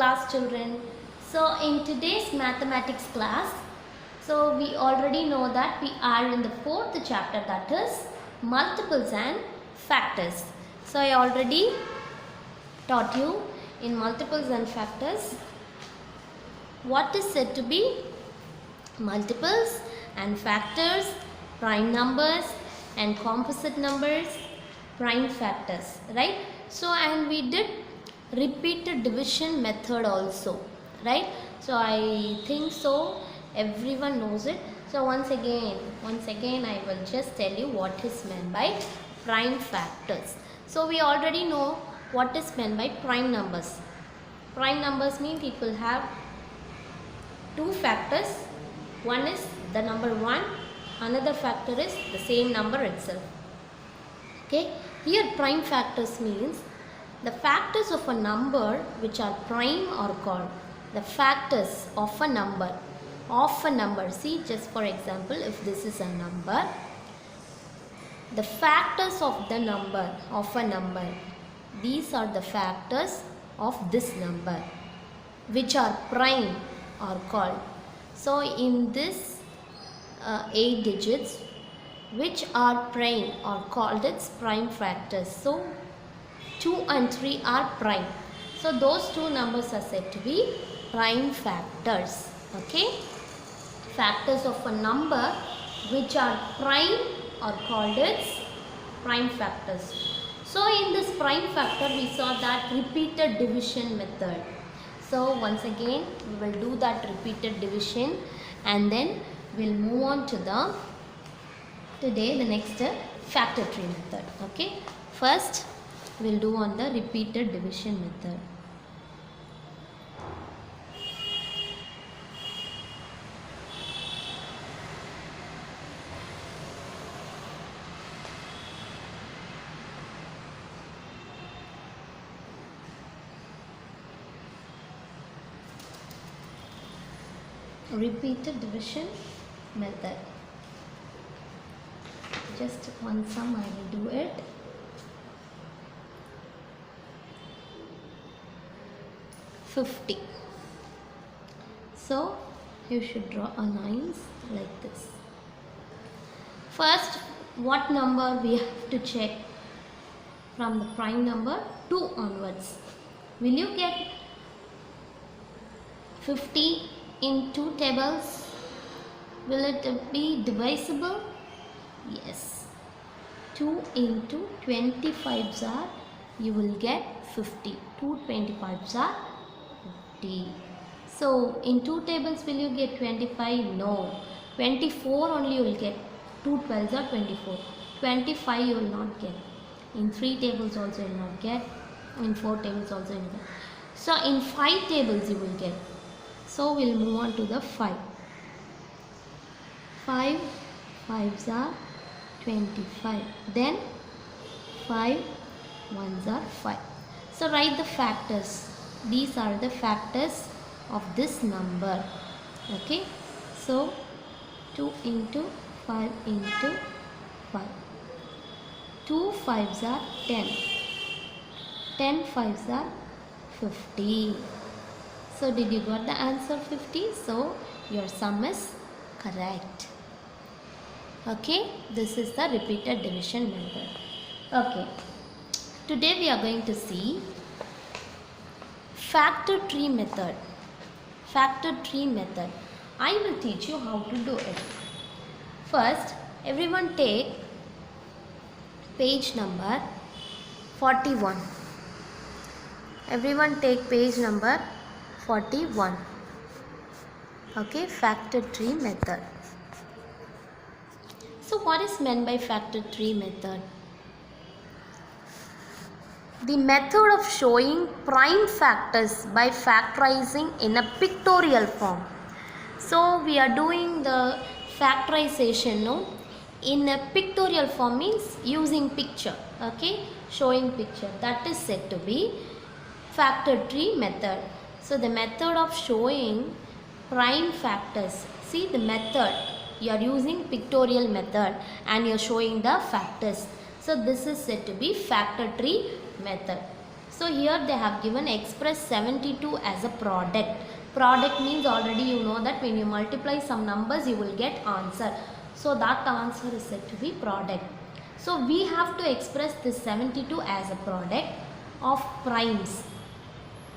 class, children? So in today's mathematics class, so we already know that we are in the fourth chapter, that is multiples and factors. So I already taught you in multiples and factors what is said to be multiples and factors, prime numbers and composite numbers, prime factors, right? So and we did repeated division method also, right? So I think so everyone knows it. So once again I will just tell you what is meant by prime factors. So we already know what is meant by prime numbers. Prime numbers mean it will have two factors. One is the number 1, another factor is the same number itself. Okay, here prime factors means the factors of a number which are prime are called the factors of a number. See, just for example, if this is a number, the factors of the number of a number, these are the factors of this number which are prime are called. So in this 8 digits which are prime are called its prime factors. So 2 and 3 are prime. So those two numbers are said to be prime factors. Okay, factors of a number which are prime are called its prime factors. So in this prime factor we saw that repeated division method. So once again we will do that repeated division and then we'll move on to the next factor tree method. Okay, first we'll do on the repeated division method. Repeated division method. Just one sum I will do it. $50. So you should draw a lines like this. First, what number we have to check from the prime number 2 onwards. Will you get 50 in 2 tables? Will it be divisible? Yes. 2 into 25s are, you will get 50. 2 25s are 50. So in 2 tables will you get 25? No. 24 only you will get. 2 12s are 24. 25 you will not get. In 3 tables also you will not get. In 4 tables also you will get. So in 5 tables you will get. So we'll move on to the 5. 5 5s are 25. Then 5 1s are 5. So write the factors. These are the factors of this number. Okay. So 2 into 5 into 5. 2 5s are 10. 10 5s are 50. So did you got the answer 50? So your sum is correct. Okay, this is the repeated division method. Okay, today we are going to see factor tree method. Factor tree method. I will teach you how to do it. First, everyone take page number 41. Everyone take page number 41. Okay, factor tree method. So what is meant by factor tree method? The method of showing prime factors by factorizing in a pictorial form. So we are doing the factorization, no, in a pictorial form means using picture. Okay, showing picture, that is said to be factor tree method. So the method of showing prime factors. See the method, you are using pictorial method and you are showing the factors. So this is said to be factor tree method. So So here they have given express 72 as a product. Product means already you know that when you multiply some numbers you will get answer. So that answer is said to be product. So we have to express this 72 as a product of primes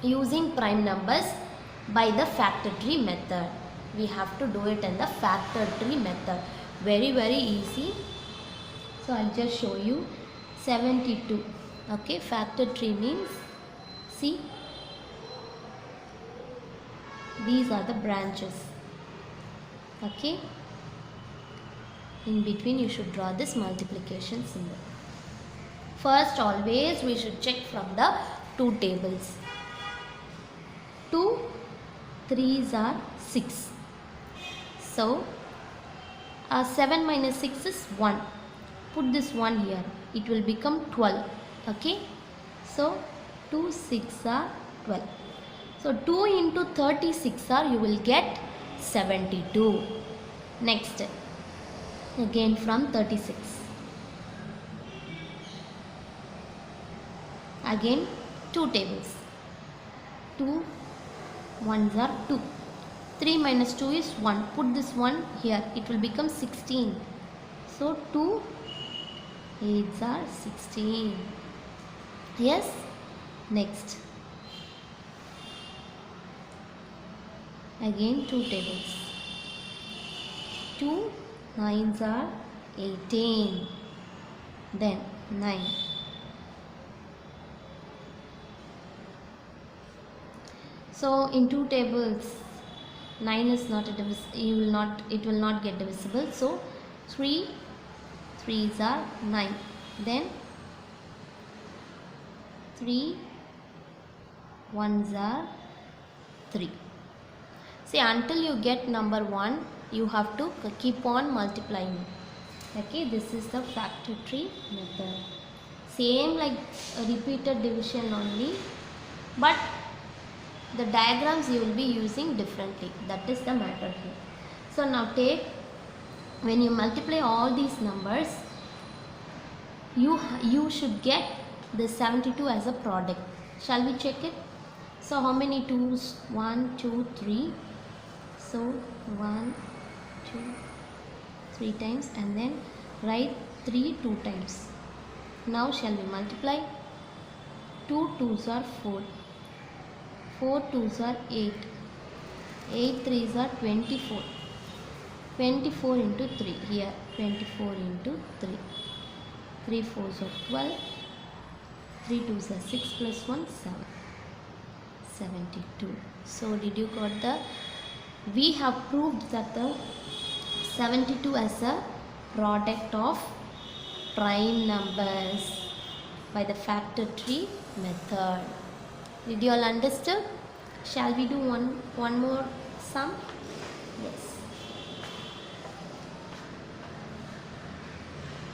using prime numbers by the factor tree method. We have to do it in the factor tree method. Very easy. So I'll just show you 72. Okay, factor tree means, see, these are the branches. Okay, in between you should draw this multiplication symbol. First, always we should check from the two tables. 2 3s are 6. So 7 minus 6 is 1. Put this 1 here. It will become 12. Okay. So 2 6 are 12. So 2 into 36 are, you will get 72. Next, again from 36. Again 2 tables. 2 1s are 2. 3 minus 2 is 1. Put this 1 here. It will become 16. So 2 8s are 16. Yes. Next. Again 2 tables. 2 9s are 18. Then 9. So in 2 tables 9 is not a it will not get divisible. So 3 3s are 9. Then 3 1s are 3. See, until you get number 1, you have to keep on multiplying. Okay, this is the factor tree method. Same like a repeated division only, but the diagrams you will be using differently. That is the matter here. So now take, when you multiply all these numbers, you should get the 72 as a product. Shall we check it? So how many 2s? 1 2 3. So 1 2 3 times, and then write 3 2 times. Now shall we multiply? 2 2s are 4. 4 2s are 8. 8 3s are 24. 24 into 3 here. 24 into 3. 3 4s are 12. 3 2s are 6 plus 1 7. 72. So did you got the? We have proved that the 72 as a product of prime numbers by the factor tree method. Did you all understood? Shall we do one more sum? Yes.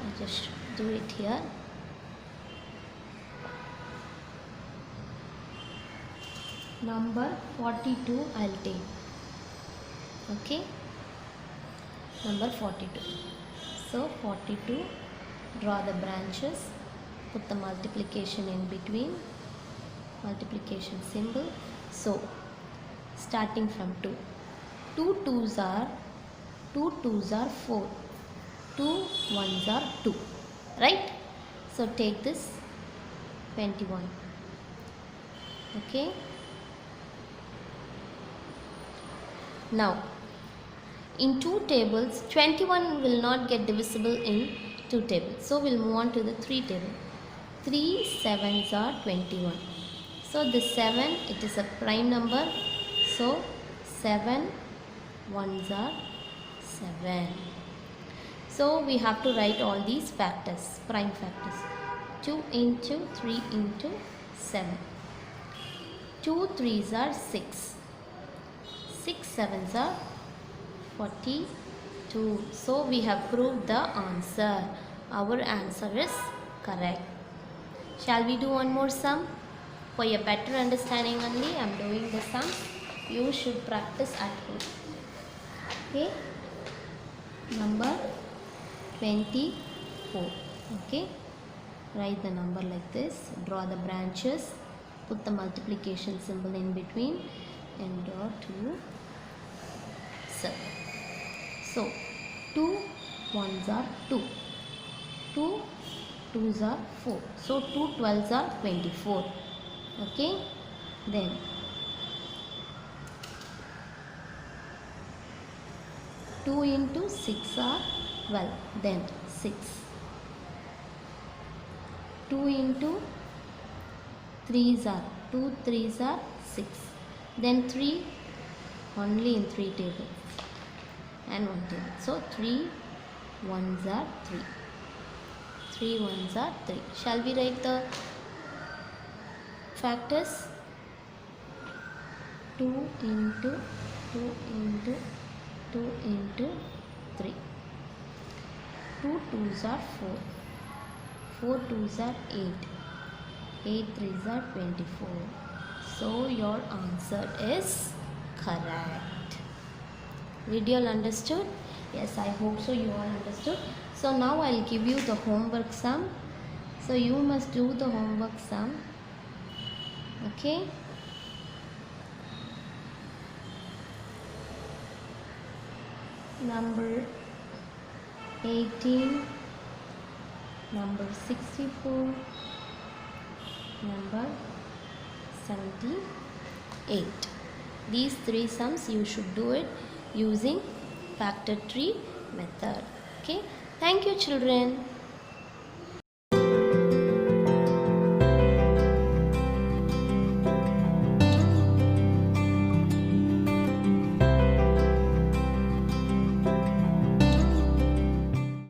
I'll just do it here. Number 42 I'll take. Okay. Number 42. So 42, draw the branches, put the multiplication in between, multiplication symbol. So starting from 2. 2 2s are 4. 2 1s are 2. Right? So take this 21. Okay. Now in 2 tables, 21 will not get divisible in 2 tables. So we'll move on to the 3 table. 3 7s are 21. So this 7, it is a prime number. So 7 1s are 7. So we have to write all these factors, prime factors. 2 into 3 into 7. 2 3s are 6. 6 7s are 42. So we have proved the answer. Our answer is correct. Shall we do one more sum? For your better understanding only, I am doing the sum. You should practice at home. Okay. Number 24. Okay. Write the number like this. Draw the branches. put the multiplication symbol in between and draw 2 circle. So 2 ones are 2, 2 twos are 4, so 2 12s are 24. Okay, then 2 into 6 are 12, then 6. 2 into 3s are 2 3s are 6, then 3 only in 3 tables and 1 table, so 3 ones are 3, 3 ones are 3. Shall we write the factors? 2 into 2 into 2 into 3. 2 2s are 4, 4 2s are 8, 8 3s are 24. So your answer is correct. Did you all understood? Yes, I hope so you all understood. So now I'll give you the homework sum. So you must do the homework sum. Okay. Number 18, number 64, number 78. These 3 sums you should do it using factor tree method. Okay. Thank you, children.